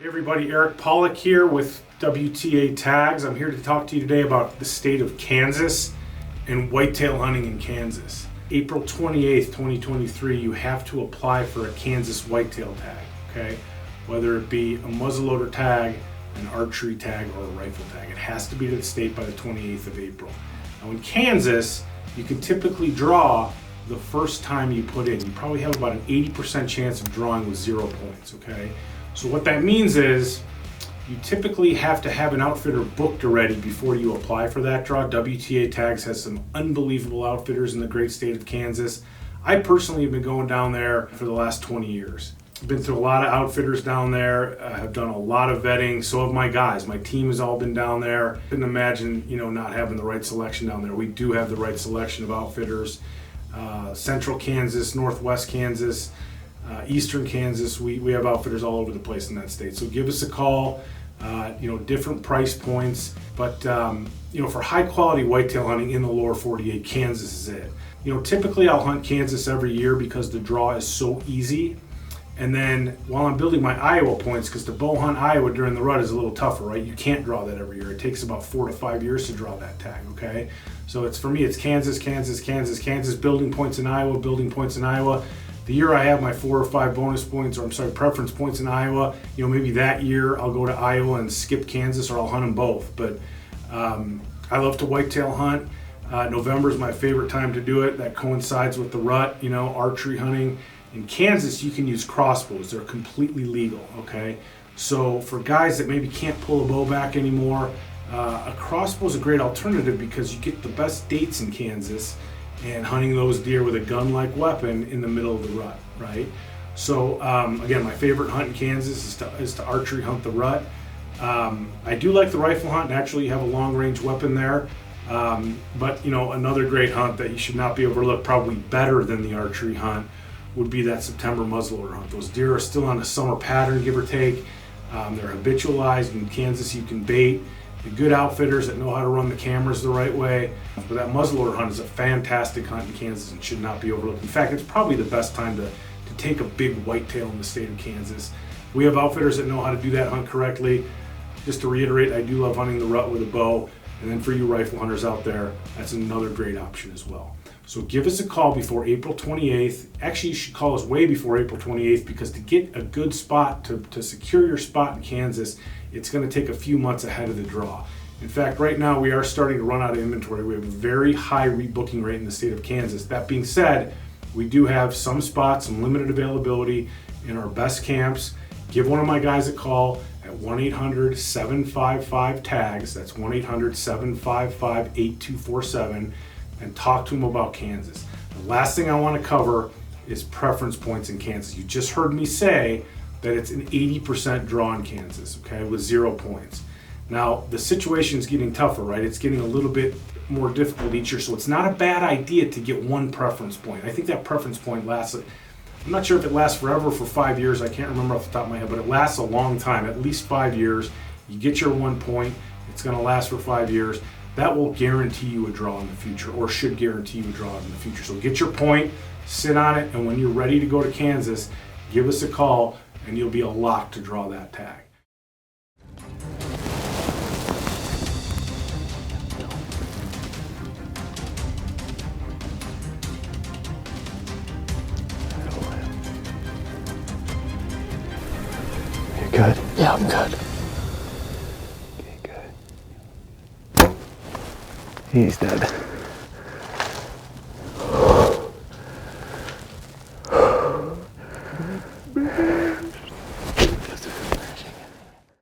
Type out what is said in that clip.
Hey everybody, Eric Pawlak here with WTA TAGS. I'm here to talk to you today about the state of Kansas and whitetail hunting in Kansas. April 28th, 2023, you have to apply for a Kansas whitetail tag, okay? Whether it be a muzzleloader tag, an archery tag, or a rifle tag. It has to be to the state by the 28th of April. Now in Kansas, you can typically draw the first time you put in. You probably have about an 80% chance of drawing with 0 points, okay? So what that means is you typically have to have an outfitter booked already before you apply for that draw. WTA TAGS has some unbelievable outfitters in the great state of Kansas. I personally have been going down there for the last 20 years. I've been through a lot of outfitters down there. I've done a lot of vetting. So have my guys. My team has all been down there. Couldn't imagine, not having the right selection down there. We do have the right selection of outfitters. Central Kansas, Northwest Kansas, Eastern Kansas, we have outfitters all over the place in that state. So give us a call, different price points, but for high quality whitetail hunting in the lower 48, Kansas is it. Typically I'll hunt Kansas every year because the draw is so easy. And then while I'm building my Iowa points, because to bow hunt Iowa during the rut is a little tougher, right? You can't draw that every year. It takes about 4 to 5 years to draw that tag, okay? So for me, it's Kansas, building points in Iowa, building points in Iowa. The year I have my 4 or 5 preference points in Iowa, maybe that year I'll go to Iowa and skip Kansas, or I'll hunt them both. But I love to whitetail hunt. November is my favorite time to do it. That coincides with the rut, archery hunting. In Kansas, you can use crossbows. They're completely legal, okay? So for guys that maybe can't pull a bow back anymore, a crossbow is a great alternative because you get the best dates in Kansas and hunting those deer with a gun-like weapon in the middle of the rut, right? So again, my favorite hunt in Kansas is to archery hunt the rut. I do like the rifle hunt. Naturally, you have a long-range weapon there. But another great hunt that you should not be overlooked, probably better than the archery hunt, would be that September muzzleloader hunt. Those deer are still on a summer pattern, give or take. They're habitualized. In Kansas, you can bait. The good outfitters that know how to run the cameras the right way. But that muzzleloader hunt is a fantastic hunt in Kansas and should not be overlooked. In fact, it's probably the best time to take a big whitetail in the state of Kansas. We have outfitters that know how to do that hunt correctly. Just to reiterate, I do love hunting the rut with a bow. And then for you rifle hunters out there, that's another great option as well. So give us a call before April 28th. Actually, you should call us way before April 28th because to get a good spot, to secure your spot in Kansas, it's going to take a few months ahead of the draw. In fact, right now we are starting to run out of inventory. We have a very high rebooking rate in the state of Kansas. That being said, we do have some spots, some limited availability in our best camps. Give one of my guys a call at 1-800-755-TAGS. That's 1-800-755-8247. And talk to them about Kansas. The last thing I want to cover is preference points in Kansas. You just heard me say that it's an 80% draw in Kansas, okay, with 0 points. Now, the situation is getting tougher, right? It's getting a little bit more difficult each year, so it's not a bad idea to get one preference point. I think that preference point lasts, I'm not sure if it lasts forever for 5 years. I can't remember off the top of my head, but it lasts a long time, at least 5 years. You get your 1 point, it's going to last for 5 years. That will guarantee you a draw in the future, or should guarantee you a draw in the future. So get your point, sit on it, and when you're ready to go to Kansas, give us a call, and you'll be a lock to draw that tag. You good? Yeah, I'm good. Okay, good. He's dead.